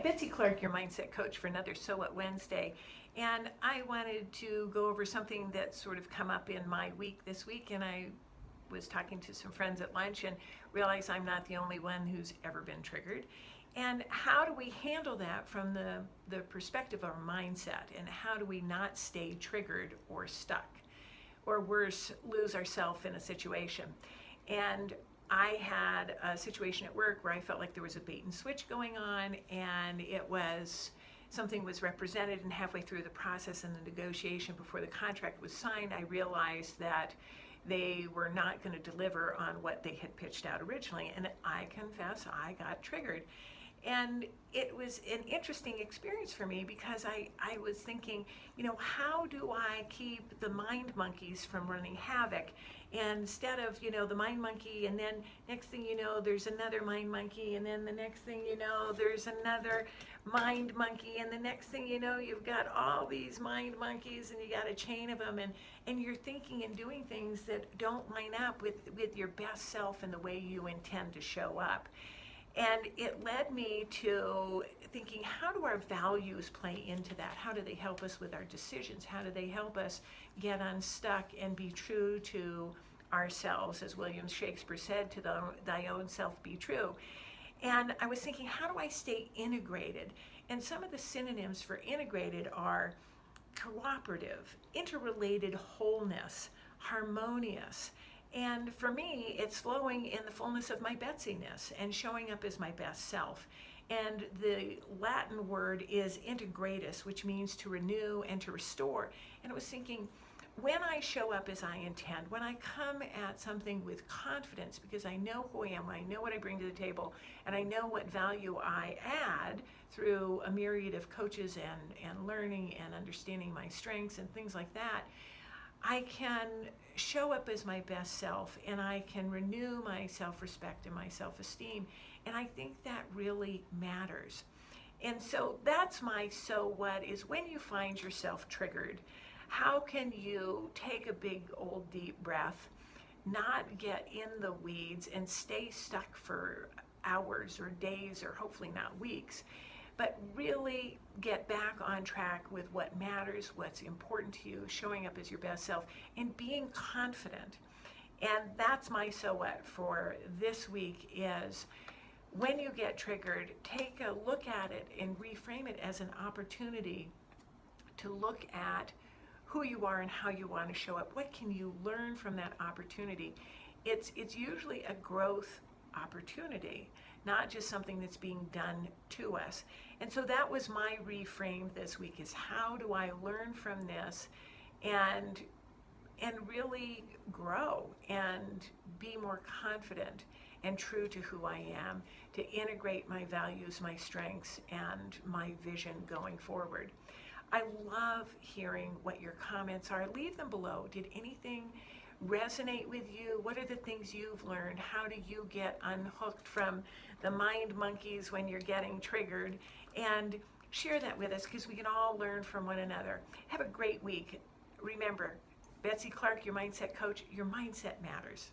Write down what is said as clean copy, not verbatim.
Betsy Clark, your mindset coach, for another So What Wednesday. And I wanted to go over something that's sort of come up in my week this week. And I was talking to some friends at lunch and realized I'm not the only one who's ever been triggered. And how do we handle that from the perspective of our mindset? And how do we not stay triggered or stuck? Or worse, lose ourselves in a situation? And I had a situation at work where I felt like there was a bait and switch going on, and something was represented, and halfway through the process and the negotiation before the contract was signed, I realized that they were not going to deliver on what they had pitched out originally, and I confess I got triggered. And it was an interesting experience for me because I was thinking, how do I keep the mind monkeys from running havoc? And instead of, the mind monkey, and then next thing you know, there's another mind monkey, and then the next thing you know, there's another mind monkey, and the next thing you know, you've got all these mind monkeys, and you got a chain of them, and you're thinking and doing things that don't line up with your best self and the way you intend to show up. And it led me to thinking, how do our values play into that? How do they help us with our decisions? How do they help us get unstuck and be true to ourselves? As William Shakespeare said, to thy own self be true. And I was thinking, how do I stay integrated? And some of the synonyms for integrated are cooperative, interrelated wholeness, harmonious. And for me, it's flowing in the fullness of my Betsiness and showing up as my best self. And the Latin word is integratus, which means to renew and to restore. And I was thinking, when I show up as I intend, when I come at something with confidence, because I know who I am, I know what I bring to the table, and I know what value I add through a myriad of coaches and learning and understanding my strengths and things like that, I can show up as my best self, and I can renew my self-respect and my self-esteem. And I think that really matters. And so that's my so what is, when you find yourself triggered, how can you take a big old deep breath, not get in the weeds and stay stuck for hours or days or hopefully not weeks, but really get back on track with what matters, what's important to you, showing up as your best self, and being confident. And that's my so what for this week is, when you get triggered, take a look at it and reframe it as an opportunity to look at who you are and how you want to show up. What can you learn from that opportunity? It's usually a growth opportunity, not just something that's being done to us. And so that was my reframe this week, is how do I learn from this and really grow and be more confident and true to who I am, to integrate my values, my strengths, and my vision going forward. I love hearing what your comments are. Leave them below. Did anything resonate with you? What are the things you've learned? How do you get unhooked from the mind monkeys when you're getting triggered? And share that with us, because we can all learn from one another. Have a great week. Remember, Betsy Clark, your mindset coach, your mindset matters.